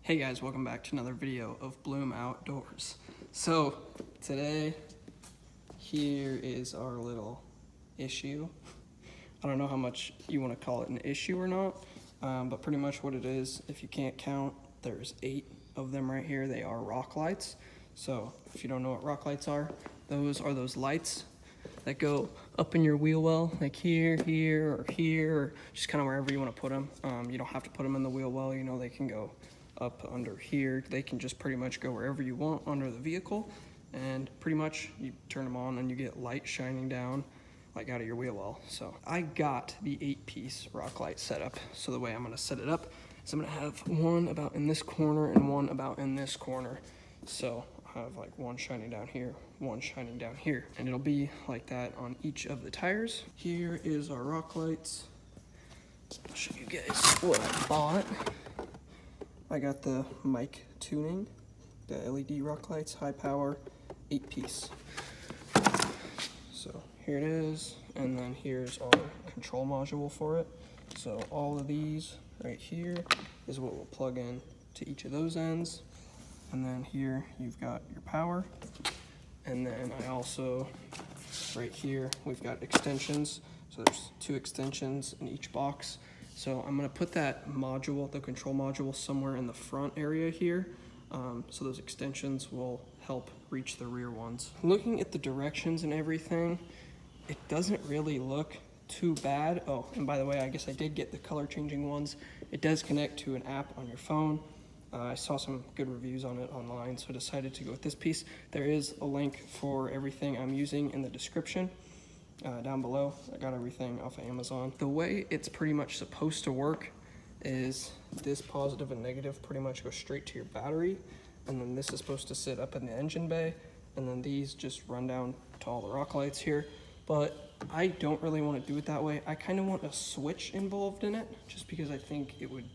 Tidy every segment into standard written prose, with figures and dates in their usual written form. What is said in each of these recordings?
Hey guys, welcome back to another video of Bloom Outdoors. So today, here is our little issue. I don't know how much you want to call it an issue or not, but pretty much what it is, if you can't count, there's 8 of them right here. They are rock lights. So if you don't know what rock lights are, those are those lights that go up in your wheel well, like here, or just kind of wherever you want to put them. You don't have to put them in the wheel well, you know, they can go up under here. They can just pretty much go wherever you want under the vehicle, and pretty much you turn them on and you get light shining down like out of your wheel well. So I got the 8-piece rock light setup. So the way I'm going to set it up is I'm going to have one about in this corner and one about in this corner. So I have like one shining down here, one shining down here, and it'll be like that on each of the tires. Here is our rock lights. I'll show you guys what I bought. I got the mic tuning, the LED rock lights, high power, 8-piece. So here it is, and then here's our control module for it. So all of these right here is what will plug in to each of those ends. And then here you've got your power. And then I also, right here, we've got extensions. So there's 2 extensions in each box. So I'm gonna put that module, the control module, somewhere in the front area here. So those extensions will help reach the rear ones. Looking at the directions and everything, it doesn't really look too bad. Oh, and by the way, I guess I did get the color changing ones. It does connect to an app on your phone. I saw some good reviews on it online, so I decided to go with this piece. There is a link for everything I'm using in the description. Down below. I got everything off of Amazon. The way it's pretty much supposed to work is this positive and negative pretty much go straight to your battery, and then this is supposed to sit up in the engine bay, and then these just run down to all the rock lights here. But I don't really want to do it that way. I kind of want a switch involved in it, just because I think it would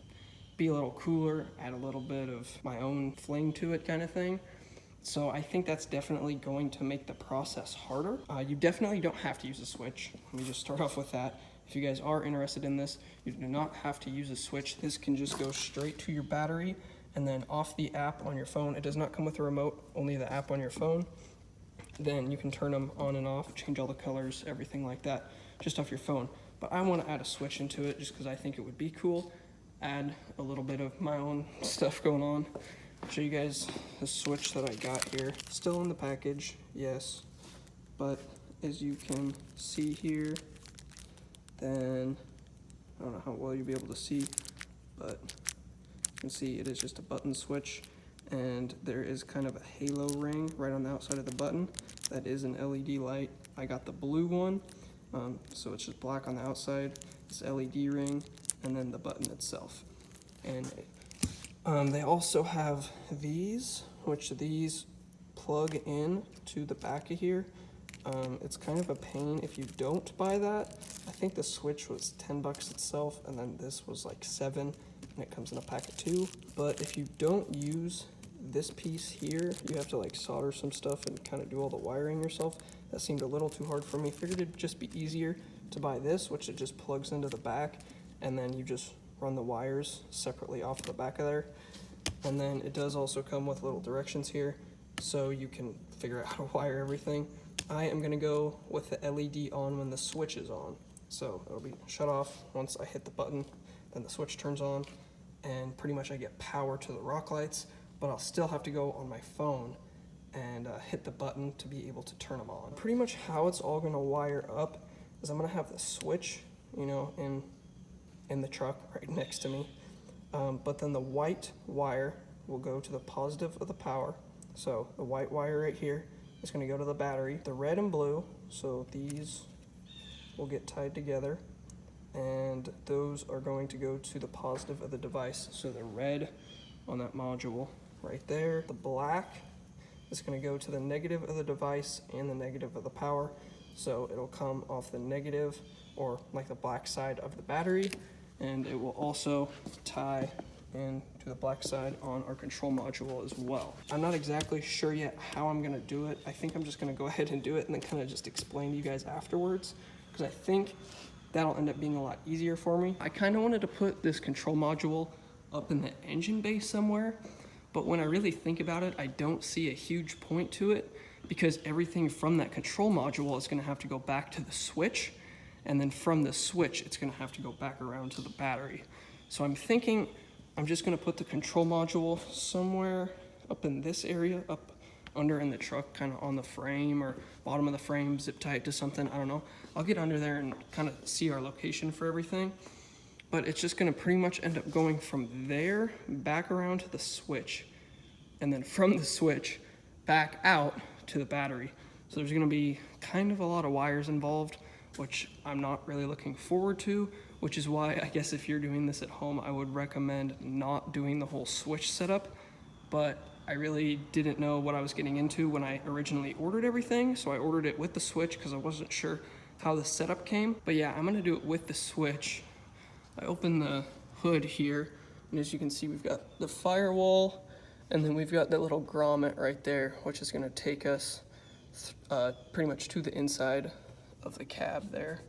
be a little cooler, add a little bit of my own fling to it kind of thing. So I think that's definitely going to make the process harder. You definitely don't have to use a switch. Let me just start off with that. If you guys are interested in this, you do not have to use a switch. This can just go straight to your battery and then off the app on your phone. It does not come with a remote, only the app on your phone. Then you can turn them on and off, change all the colors, everything like that, just off your phone. But I want to add a switch into it just because I think it would be cool. Add a little bit of my own stuff going on. Show you guys the switch that I got here. Still in the package, yes, but as you can see here, then I don't know how well you'll be able to see, but you can see it is just a button switch, and there is kind of a halo ring right on the outside of the button. That is an LED light. I got the blue one, so it's just black on the outside. It's LED ring, and then the button itself. And they also have these, which these plug in to the back of here. It's kind of a pain if you don't buy that. I think the switch was 10 bucks itself, and then this was like 7, and it comes in a pack of 2. But if you don't use this piece here, you have to like solder some stuff and kind of do all the wiring yourself. That seemed a little too hard for me. Figured it'd just be easier to buy this, which it just plugs into the back, and then you just run the wires separately off the back of there. And then it does also come with little directions here, so you can figure out how to wire everything. I am gonna go with the LED on when the switch is on. So it'll be shut off once I hit the button, then the switch turns on, and pretty much I get power to the rock lights, but I'll still have to go on my phone and hit the button to be able to turn them on. Pretty much how it's all gonna wire up is I'm gonna have the switch, you know, in the truck right next to me. But then the white wire will go to the positive of the power. So the white wire right here is going to go to the battery. The red and blue, so these will get tied together, and those are going to go to the positive of the device. So the red on that module right there. The black is going to go to the negative of the device and the negative of the power. So it'll come off the negative, or like the black side of the battery, and it will also tie in to the black side on our control module as well. I'm not exactly sure yet how I'm gonna do it. I think I'm just gonna go ahead and do it and then kind of just explain to you guys afterwards, because I think that'll end up being a lot easier for me. I kind of wanted to put this control module up in the engine bay somewhere. But when I really think about it, I don't see a huge point to it, because everything from that control module is gonna have to go back to the switch, and then from the switch, it's gonna have to go back around to the battery. So I'm thinking I'm just gonna put the control module somewhere up in this area, up under in the truck, kind of on the frame or bottom of the frame, zip tie it to something, I don't know. I'll get under there and kind of see our location for everything. But it's just gonna pretty much end up going from there back around to the switch, and then from the switch back out to the battery. So there's gonna be kind of a lot of wires involved, which I'm not really looking forward to, which is why I guess if you're doing this at home, I would recommend not doing the whole switch setup. But I really didn't know what I was getting into when I originally ordered everything, so I ordered it with the switch because I wasn't sure how the setup came. But yeah, I'm gonna do it with the switch. I open the hood here, and as you can see, we've got the firewall, and then we've got that little grommet right there, which is gonna take us pretty much to the inside of the cab there.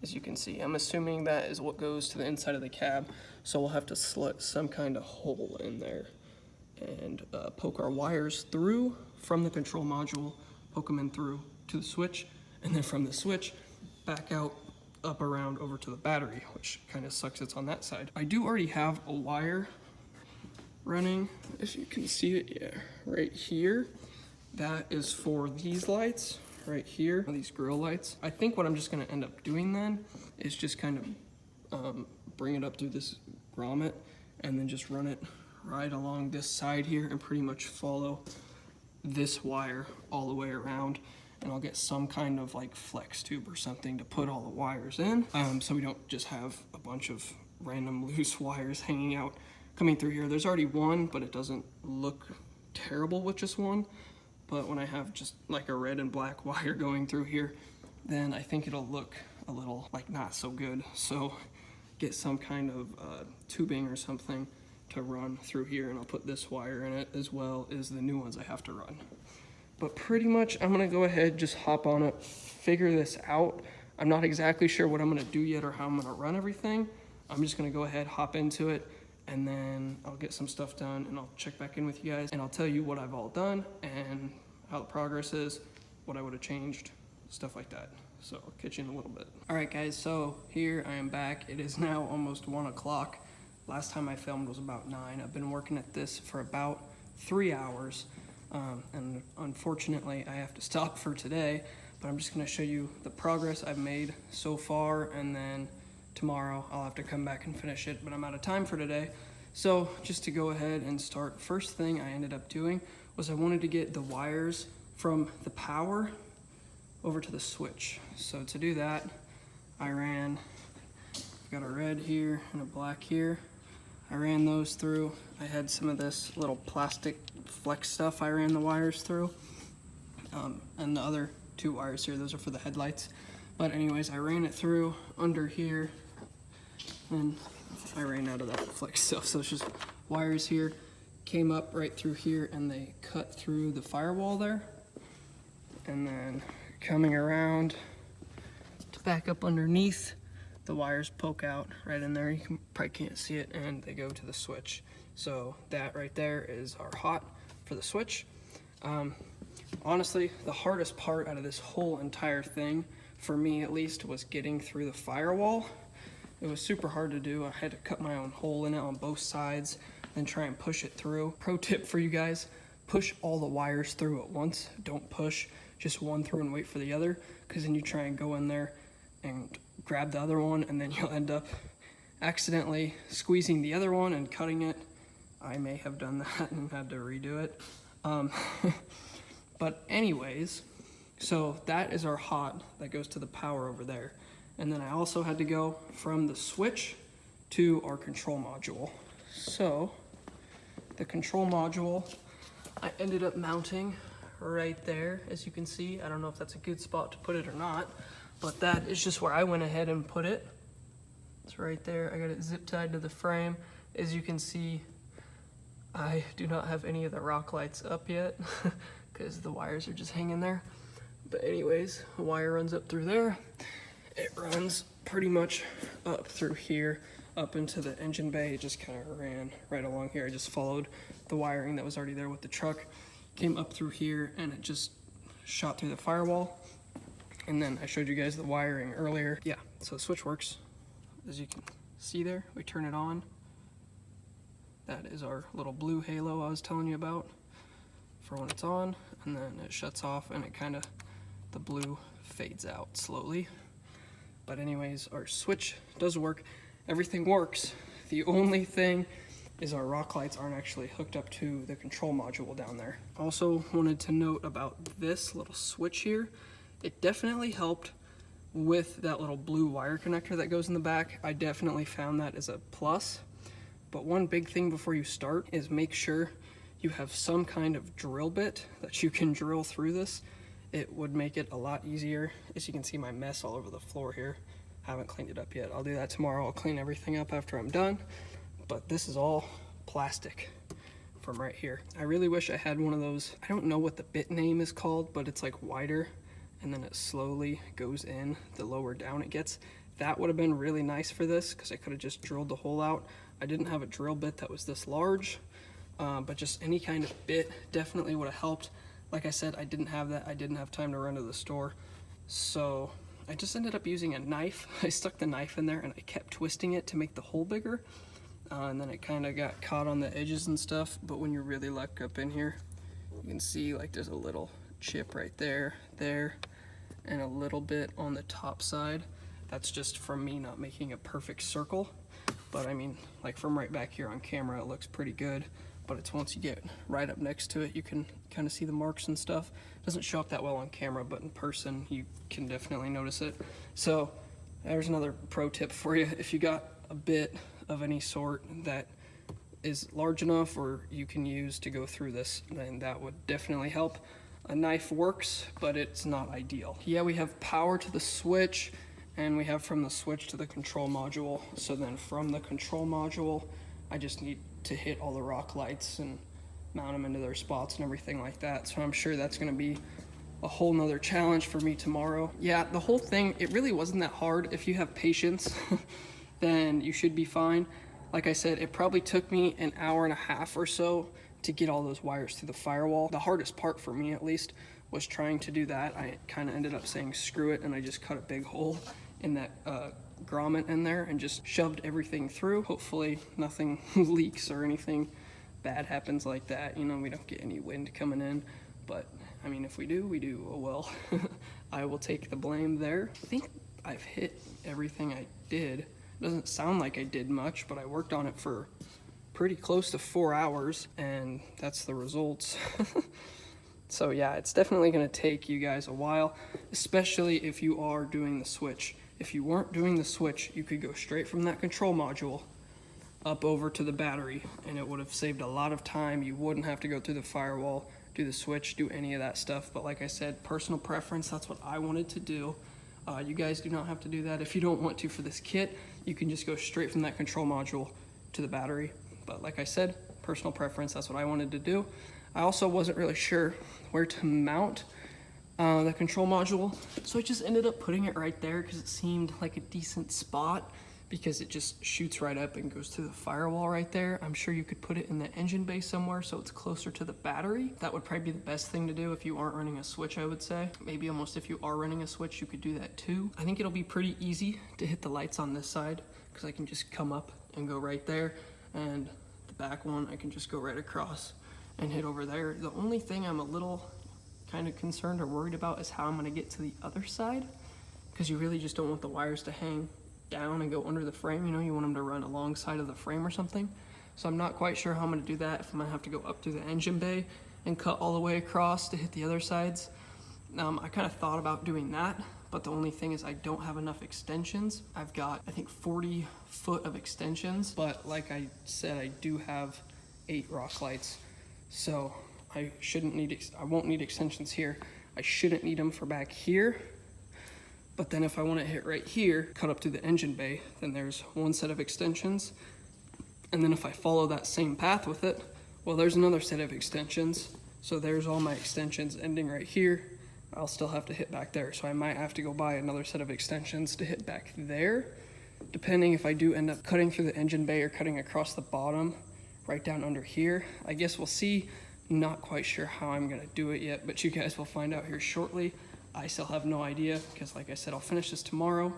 As you can see, I'm assuming that is what goes to the inside of the cab, so we'll have to slit some kind of hole in there and poke our wires through from the control module, poke them in through to the switch, and then from the switch back out, up around over to the battery, which kind of sucks it's on that side. I do already have a wire running, if you can see it, yeah, right here. That is for these lights right here, these grille lights. I think what I'm just gonna end up doing then is just kind of bring it up through this grommet and then just run it right along this side here and pretty much follow this wire all the way around, and I'll get some kind of like flex tube or something to put all the wires in, so we don't just have a bunch of random loose wires hanging out coming through here. There's already one, but it doesn't look terrible with just one. But when I have just like a red and black wire going through here, then I think it'll look a little like not so good. So get some kind of tubing or something to run through here, and I'll put this wire in it as well as the new ones I have to run. But pretty much I'm gonna go ahead, just hop on it, figure this out. I'm not exactly sure what I'm gonna do yet or how I'm gonna run everything. I'm just gonna go ahead, hop into it, and then I'll get some stuff done and I'll check back in with you guys and I'll tell you what I've all done and how the progress is, what I would have changed, stuff like that. So I'll catch you in a little bit. All right guys, so here I am back. It is now almost 1 o'clock. Last time I filmed was about 9. I've been working at this for about 3 hours. And unfortunately I have to stop for today, but I'm just gonna show you the progress I've made so far, and then tomorrow I'll have to come back and finish it, but I'm out of time for today. So just to go ahead and start, first thing I ended up doing was I wanted to get the wires from the power over to the switch. So to do that, I've got a red here and a black here. I ran those through. I had some of this little plastic flex stuff I ran the wires through. And the other 2 wires here, those are for the headlights. But anyways, I ran it through under here, and I ran out of that flex stuff. So it's just wires here, came up right through here, and they cut through the firewall there. And then coming around to back up underneath, the wires poke out right in there. You probably can't see it, and they go to the switch. So that right there is our hot for the switch. Honestly, the hardest part out of this whole entire thing, for me at least, was getting through the firewall. It was super hard to do. I had to cut my own hole in it on both sides and try and push it through. Pro tip for you guys, push all the wires through at once. Don't push just one through and wait for the other, because then you try and go in there and grab the other one, and then you'll end up accidentally squeezing the other one and cutting it. I may have done that and had to redo it. But anyways, so that is our hot that goes to the power over there. And then I also had to go from the switch to our control module. So the control module, I ended up mounting right there, as you can see. I don't know if that's a good spot to put it or not, but that is just where I went ahead and put it. It's right there. I got it zip tied to the frame. As you can see, I do not have any of the rock lights up yet because the wires are just hanging there. But anyways, the wire runs up through there. It runs pretty much up through here. up into the engine bay. It just kind of ran right along here. I just followed the wiring that was already there with the truck, came up through here, and it just shot through the firewall. And then I showed you guys the wiring earlier. Yeah, so the switch works. As you can see there, we turn it on. That is our little blue halo I was telling you about for when it's on, and then it shuts off and it kind of, the blue fades out slowly. But anyways, our switch does work. Everything works. The only thing is our rock lights aren't actually hooked up to the control module down there. Also wanted to note about this little switch here. It definitely helped with that little blue wire connector that goes in the back. I definitely found that as a plus. But one big thing before you start is make sure you have some kind of drill bit that you can drill through this. It would make it a lot easier. As you can see, my mess all over the floor here. Haven't cleaned it up yet. I'll do that tomorrow. I'll clean everything up after I'm done. But this is all plastic from right here. I really wish I had one of those. I don't know what the bit name is called, but it's like wider, and then it slowly goes in the lower down it gets. That would have been really nice for this, because I could have just drilled the hole out. I didn't have a drill bit that was this large, but just any kind of bit definitely would have helped. Like I said, I didn't have that. I didn't have time to run to the store, so I just ended up using a knife. I stuck the knife in there and I kept twisting it to make the hole bigger, and then it kind of got caught on the edges and stuff. But when you really look up in here, you can see like there's a little chip right there, and a little bit on the top side. That's just from me not making a perfect circle. But I mean, like from right back here on camera, it looks pretty good. But it's once you get right up next to it, you can kind of see the marks and stuff. It doesn't show up that well on camera, but in person, you can definitely notice it. So there's another pro tip for you. If you got a bit of any sort that is large enough or you can use to go through this, then that would definitely help. A knife works, but it's not ideal. Yeah, we have power to the switch, and we have from the switch to the control module. So then from the control module, I just need to hit all the rock lights and mount them into their spots and everything like that. So I'm sure that's gonna be a whole nother challenge for me tomorrow. Yeah, the whole thing, it really wasn't that hard. If you have patience, then you should be fine. Like I said, it probably took me an hour and a half or so to get all those wires through the firewall. The hardest part for me, at least, was trying to do that. I kind of ended up saying screw it, and I just cut a big hole in that grommet in there and just shoved everything through. Hopefully nothing leaks or anything bad happens like that. You know, we don't get any wind coming in, but I mean, if we do, we do. Oh well. I will take the blame there. I think I've hit everything I did. It doesn't sound like I did much, but I worked on it for pretty close to 4 hours, and that's the results. So yeah, it's definitely gonna take you guys a while, especially if you are doing the switch. If you weren't doing the switch, you could go straight from that control module up over to the battery, and it would have saved a lot of time. You wouldn't have to go through the firewall, do the switch, do any of that stuff. But like I said, personal preference, that's what I wanted to do. You guys do not have to do that. If you don't want to for this kit, you can just go straight from that control module to the battery. But like I said, personal preference, that's what I wanted to do. I also wasn't really sure where to mount the control module, so I just ended up putting it right there because it seemed like a decent spot, because it just shoots right up and goes through the firewall right there. I'm sure you could put it in the engine bay somewhere so it's closer to the battery. That would probably be the best thing to do if you aren't running a switch, I would say. Maybe almost if you are running a switch, you could do that too. I think it'll be pretty easy to hit the lights on this side because I can just come up and go right there, and the back one I can just go right across and hit over there. The only thing I'm a little kind of concerned or worried about is how I'm gonna get to the other side, because you really just don't want the wires to hang down and go under the frame. You know, you want them to run alongside of the frame or something. So I'm not quite sure how I'm gonna do that, if I'm gonna have to go up through the engine bay and cut all the way across to hit the other sides. I kind of thought about doing that, but the only thing is I don't have enough extensions. I've got, I think, 40 foot of extensions, but like I said, I do have 8 rock lights. So I won't need extensions here. I shouldn't need them for back here. But then if I want to hit right here, cut up to the engine bay, then there's one set of extensions. And then if I follow that same path with it, well, there's another set of extensions. So there's all my extensions ending right here. I'll still have to hit back there. So I might have to go buy another set of extensions to hit back there. depending if I do end up cutting through the engine bay or cutting across the bottom, right down under here. I guess we'll see. Not quite sure how I'm gonna do it yet, but you guys will find out here shortly. I still have no idea because, like I said, I'll finish this tomorrow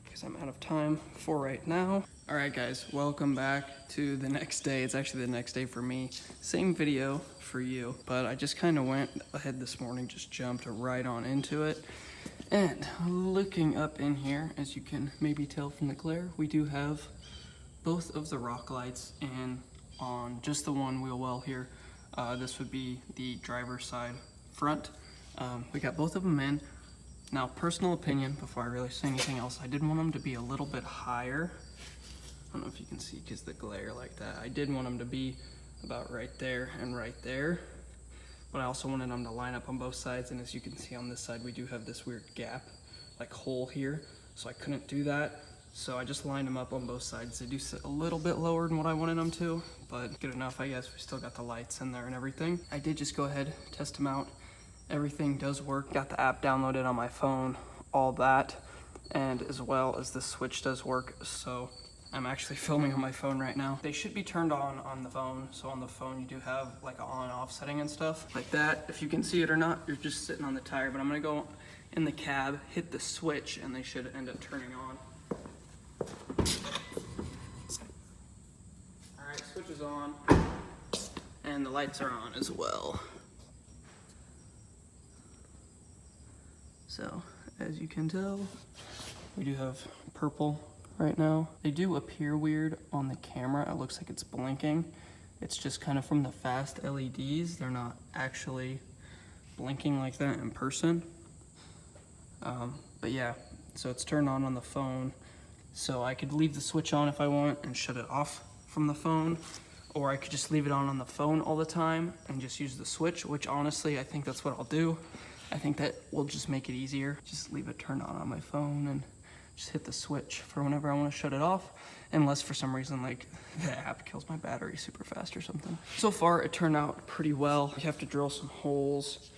because I'm out of time for right now. All right, guys, welcome back to the next day. It's actually the next day for me. Same video for you, but I just kind of went ahead this morning, just jumped right on into it. And looking up in here, as you can maybe tell from the glare, we do have both of the rock lights in on just the one wheel well here. This would be the driver's side front. We got both of them in. Now, personal opinion, before I really say anything else, I did want them to be a little bit higher. I don't know if you can see because the glare like that. I did want them to be about right there and right there, but I also wanted them to line up on both sides. And as you can see on this side, we do have this weird gap, like hole here. So I couldn't do that. So I just lined them up on both sides. They do sit a little bit lower than what I wanted them to, but good enough, I guess. We still got the lights in there and everything. I did just go ahead, test them out. Everything does work. Got the app downloaded on my phone, all that, and as well as the switch does work. So I'm actually filming on my phone right now. They should be turned on the phone. So on the phone, you do have like an on-off setting and stuff like that. If you can see it or not, you're just sitting on the tire, but I'm gonna go in the cab, hit the switch, and they should end up turning on. All right, switch is on, and the lights are on as well. So, as you can tell, we do have purple right now. They do appear weird on the camera. It looks like it's blinking. It's just kind of from the fast LEDs. They're not actually blinking like that in person. But yeah, so it's turned on the phone. So I could leave the switch on if I want and shut it off from the phone, or I could just leave it on the phone all the time and just use the switch, which honestly, I think that's what I'll do. I think that will just make it easier. Just leave it turned on my phone and just hit the switch for whenever I want to shut it off, unless for some reason like the app kills my battery super fast or something. So far it turned out pretty well. You have to drill some holes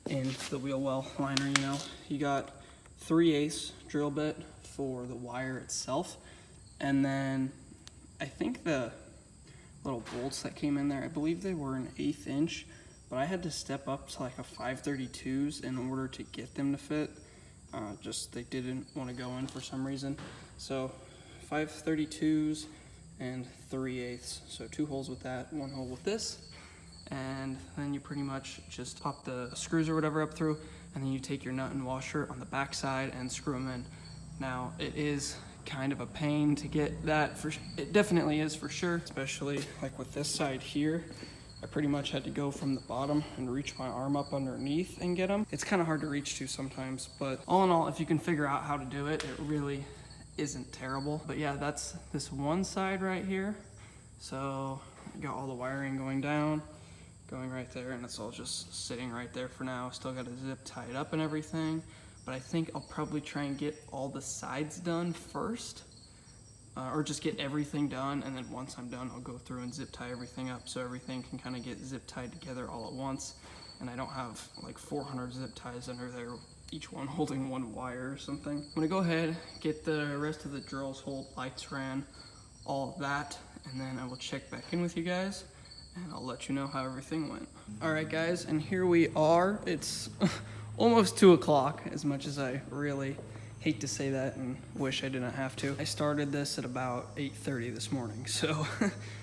in the wheel well liner, you know. You got 3/8 drill bit for the wire itself, and then I think the little bolts that came in there, I believe they were an 1/8 inch, but I had to step up to like a 5/32s in order to get them to fit. Just they didn't want to go in for some reason. So 5/32s and 3/8. So 2 holes with that, 1 hole with this. And then you pretty much just pop the screws or whatever up through, and then you take your nut and washer on the back side and screw them in. Now, it is kind of a pain to get that, it definitely is for sure, especially like with this side here. I pretty much had to go from the bottom and reach my arm up underneath and get them. It's kind of hard to reach to sometimes, but all in all, if you can figure out how to do it, it really isn't terrible. But yeah, that's this one side right here. So I got all the wiring going down, going right there, and it's all just sitting right there for now. Still got to zip tie it up and everything, but I think I'll probably try and get all the sides done first. Or just get everything done, and then once I'm done, I'll go through and zip tie everything up so everything can kind of get zip tied together all at once, and I don't have like 400 zip ties under there, each one holding 1 wire or something. I'm gonna go ahead, get the rest of the drills hold, lights ran, all of that, and then I will check back in with you guys, and I'll let you know how everything went. All right, guys, and here we are. It's almost 2 o'clock, as much as I really hate to say that and wish I didn't have to. I started this at about 8:30 this morning, so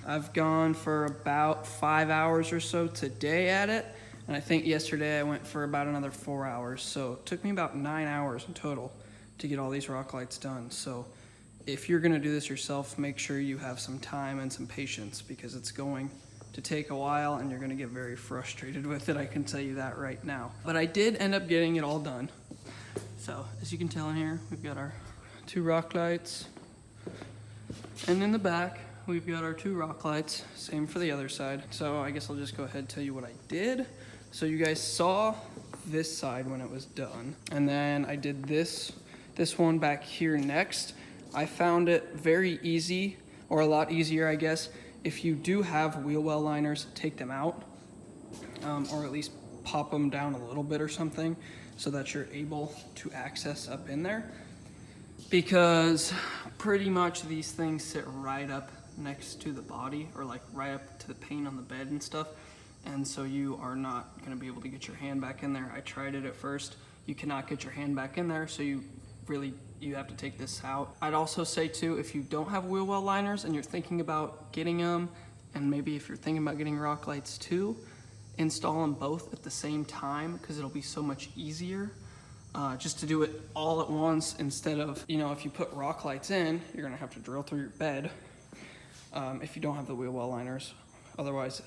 I've gone for about 5 hours or so today at it, and I think yesterday I went for about another 4 hours, so it took me about 9 hours in total to get all these rock lights done. So if you're gonna do this yourself, make sure you have some time and some patience, because it's going to take a while and you're gonna get very frustrated with it, I can tell you that right now. But I did end up getting it all done. So, as you can tell in here, we've got our 2 rock lights. And in the back, we've got our 2 rock lights. Same for the other side. So, I guess I'll just go ahead and tell you what I did. So, you guys saw this side when it was done. And then I did this one back here next. I found it very easy, or a lot easier, I guess. If you do have wheel well liners, take them out. Or at least pop them down a little bit or something, so that you're able to access up in there. because pretty much these things sit right up next to the body, or like right up to the paint on the bed and stuff. And so you are not gonna be able to get your hand back in there. I tried it at first. You cannot get your hand back in there, so you have to take this out. I'd also say too, if you don't have wheel well liners and you're thinking about getting them, and maybe if you're thinking about getting rock lights too, install them both at the same time, because it'll be so much easier just to do it all at once, instead of, you know, if you put rock lights in, you're gonna have to drill through your bed if you don't have the wheel well liners. Otherwise,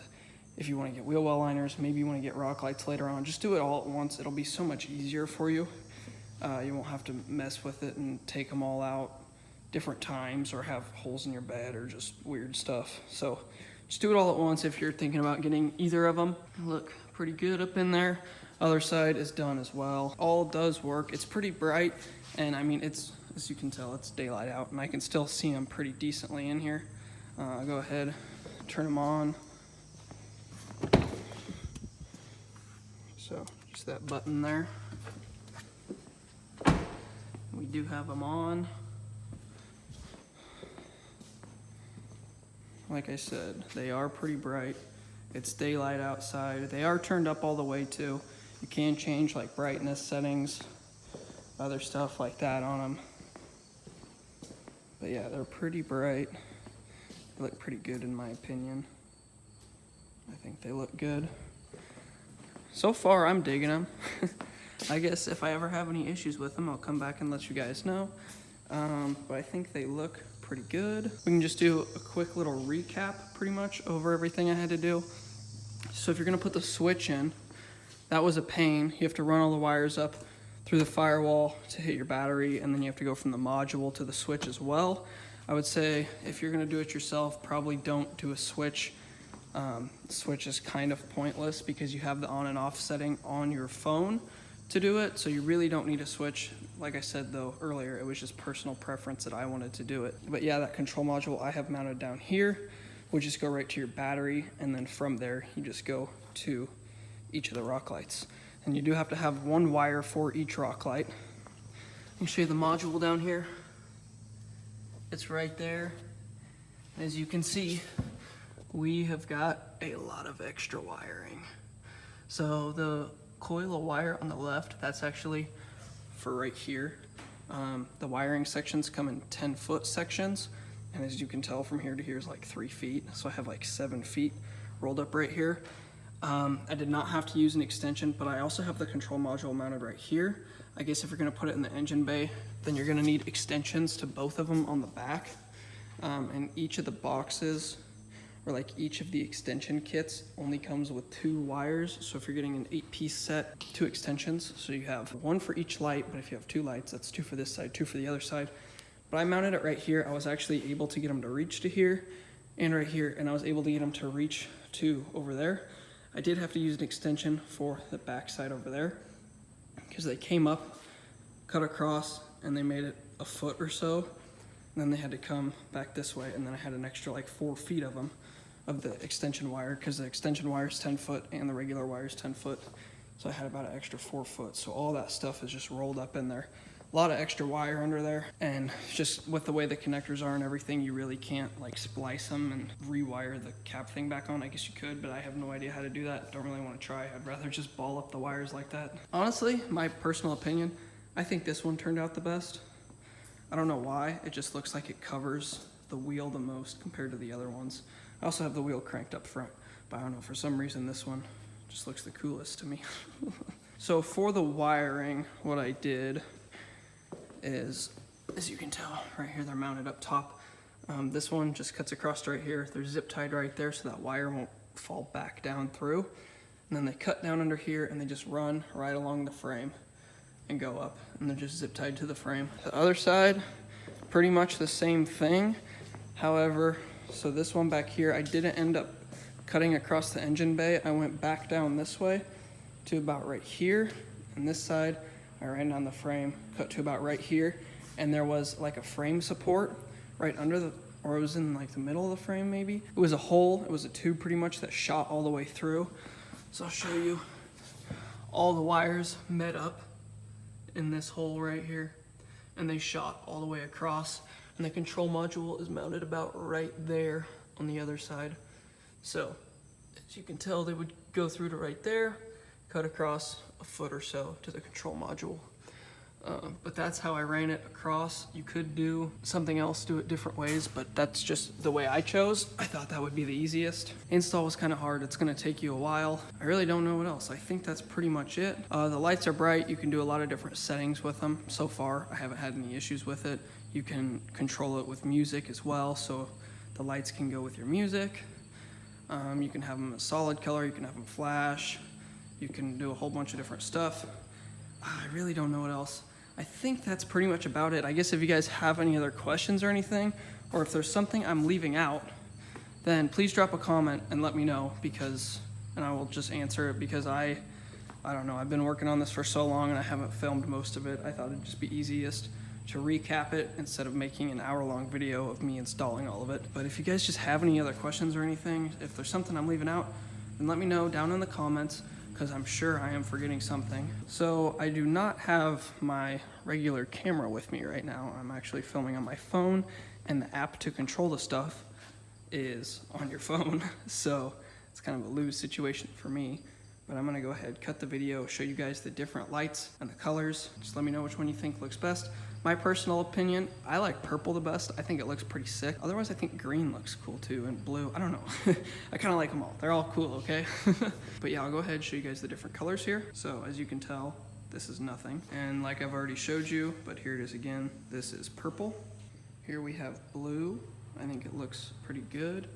if you want to get wheel well liners, maybe you want to get rock lights later on, just do it all at once. It'll be so much easier for you. You won't have to mess with it and take them all out different times, or have holes in your bed, or just weird stuff. So just do it all at once if you're thinking about getting either of them. Look pretty good up in there. Other side is done as well. All does work. It's pretty bright, and I mean, it's, as you can tell, it's daylight out, and I can still see them pretty decently in here. I'll go ahead, turn them on. So just that button there. We do have them on. Like I said, they are pretty bright. It's daylight outside. They are turned up all the way too. You can change like brightness settings, other stuff like that on them. But yeah, they're pretty bright. They look pretty good in my opinion. I think they look good. So far, I'm digging them. I guess if I ever have any issues with them, I'll come back and let you guys know. But I think they look pretty good. We can just do a quick little recap pretty much over everything I had to do. So if you're gonna put the switch in, that was a pain. You have to run all the wires up through the firewall to hit your battery, and then you have to go from the module to the switch as well. I would say if you're gonna do it yourself, probably don't do a switch. Switch is kind of pointless because you have the on and off setting on your phone to do it, so you really don't need a switch. Like I said though earlier, it was just personal preference that I wanted to do it. But yeah, that control module I have mounted down here would just go right to your battery, and then from there you just go to each of the rock lights. And you do have to have one wire for each rock light. Let me show you the module down here. It's right there. As you can see, we have got a lot of extra wiring. So the coil of wire on the left, that's actually for right here. The wiring sections come in 10-foot sections, and as you can tell from here to here is like 3 feet. So I have like 7 feet rolled up right here. I did not have to use an extension, but I also have the control module mounted right here. I guess if you're gonna put it in the engine bay, then you're gonna need extensions to both of them on the back. And each of the boxes, or like each of the extension kits, only comes with 2 wires. So if you're getting an 8-piece set, 2 extensions. So you have 1 for each light, but if you have 2 lights, that's 2 for this side, 2 for the other side. But I mounted it right here. I was actually able to get them to reach to here and right here, and I was able to get them to reach to over there. I did have to use an extension for the back side over there because they came up, cut across, and they made it a foot or so. And then they had to come back this way, and then I had an extra like 4 feet of them, of the extension wire, because the extension wire is 10 foot and the regular wire is 10 foot. So I had about an extra 4 foot. So all that stuff is just rolled up in there. A lot of extra wire under there, and just with the way the connectors are and everything, you really can't like splice them and rewire the cap thing back on. I guess you could, but I have no idea how to do that. Don't really want to try. I'd rather just ball up the wires like that. Honestly, my personal opinion, I think this one turned out the best. I don't know why. It just looks like it covers the wheel the most compared to the other ones. I also have the wheel cranked up front, but I don't know, for some reason this one just looks the coolest to me. So for the wiring, what I did is, as you can tell, right here they're mounted up top. This one just cuts across right here. They're zip tied right there so that wire won't fall back down through. And then they cut down under here and they just run right along the frame and go up, and they're just zip tied to the frame. The other side, pretty much the same thing. However, so this one back here, I didn't end up cutting across the engine bay. I went back down this way to about right here, and this side I ran down the frame, cut to about right here, and there was like a frame support right under the, or it was in like the middle of the frame maybe. It was a hole, it was a tube pretty much that shot all the way through. So I'll show you, all the wires met up in this hole right here. and they shot all the way across, and the control module is mounted about right there on the other side. So as you can tell, they would go through to right there, cut across a foot or so to the control module. But that's how I ran it across. You could do something else, do it different ways, but that's just the way I chose. I thought that would be the easiest. Install was kind of hard. It's gonna take you a while. I really don't know what else. I think that's pretty much it. The lights are bright. You can do a lot of different settings with them. So far, I haven't had any issues with it. You can control it with music as well, so the lights can go with your music. You can have them a solid color, you can have them flash, you can do a whole bunch of different stuff. I really don't know what else. I think that's pretty much about it. I guess if you guys have any other questions or anything, or if there's something I'm leaving out, then please drop a comment and let me know, and I will just answer it, because I don't know, I've been working on this for so long and I haven't filmed most of it. I thought it'd just be easiest to recap it instead of making an hour-long video of me installing all of it. But if you guys just have any other questions or anything, if there's something I'm leaving out, then let me know down in the comments, because I'm sure I am forgetting something. So I do not have my regular camera with me right now. I'm actually filming on my phone, and the app to control the stuff is on your phone. So it's kind of a lose situation for me. But I'm gonna go ahead, cut the video, show you guys the different lights and the colors. Just let me know which one you think looks best. My personal opinion, I like purple the best. I think it looks pretty sick. Otherwise, I think green looks cool too, and blue. I don't know. I kind of like them all. They're all cool, okay? But yeah, I'll go ahead and show you guys the different colors here. So as you can tell, this is nothing. And like I've already showed you, but here it is again. This is purple. Here we have blue. I think it looks pretty good.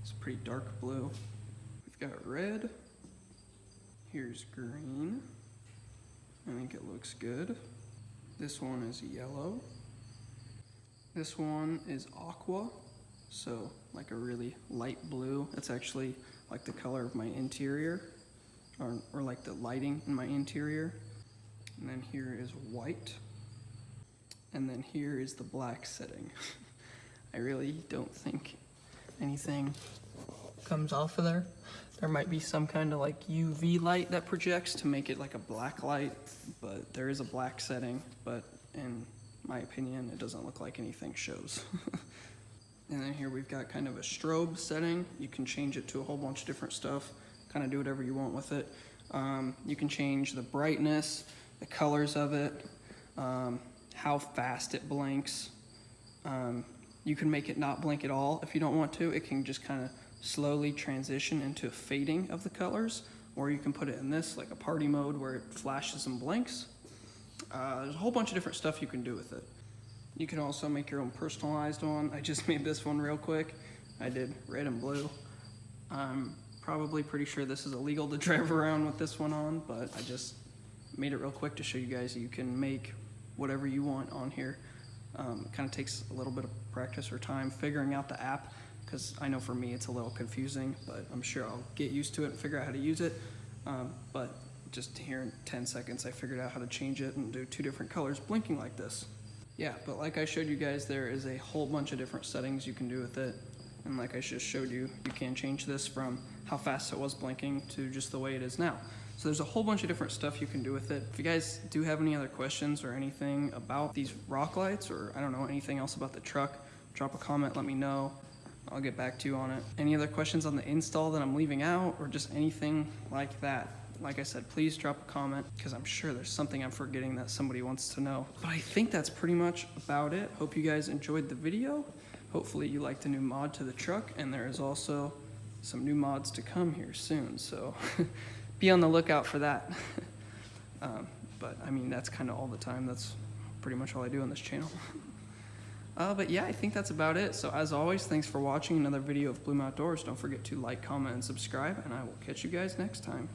It's pretty dark blue. We've got red. Here's green. I think it looks good. This one is yellow. This one is aqua, so like a really light blue. It's actually like the color of my interior, or like the lighting in my interior. And then here is white. And then here is the black setting. I really don't think anything comes off of there. There might be some kind of like UV light that projects to make it like a black light, but there is a black setting, but in my opinion, it doesn't look like anything shows. And then here we've got kind of a strobe setting. You can change it to a whole bunch of different stuff, kind of do whatever you want with it. You can change the brightness, the colors of it, how fast it blinks. You can make it not blink at all if you don't want to. It can just kind of slowly transition into a fading of the colors, or you can put it in this, like a party mode where it flashes and blinks. There's a whole bunch of different stuff you can do with it. You can also make your own personalized one. I just made this one real quick. I did red and blue. I'm probably pretty sure this is illegal to drive around with this one on, but I just made it real quick to show you guys you can make whatever you want on here. It kind of takes a little bit of practice or time figuring out the app, because I know for me it's a little confusing, but I'm sure I'll get used to it and figure out how to use it. But just here in 10 seconds, I figured out how to change it and do 2 different colors blinking like this. Yeah, but like I showed you guys, there is a whole bunch of different settings you can do with it. And like I just showed you, you can change this from how fast it was blinking to just the way it is now. So there's a whole bunch of different stuff you can do with it. If you guys do have any other questions or anything about these rock lights, or I don't know, anything else about the truck, drop a comment, let me know. I'll get back to you on it. Any other questions on the install that I'm leaving out, or just anything like that? Like I said, please drop a comment, because I'm sure there's something I'm forgetting that somebody wants to know. But I think that's pretty much about it. Hope you guys enjoyed the video. Hopefully you liked the new mod to the truck, and there is also some new mods to come here soon, so be on the lookout for that. But I mean, that's kind of all the time. That's pretty much all I do on this channel. But yeah, I think that's about it. So as always, thanks for watching another video of Bloom Outdoors. Don't forget to like, comment, and subscribe, and I will catch you guys next time.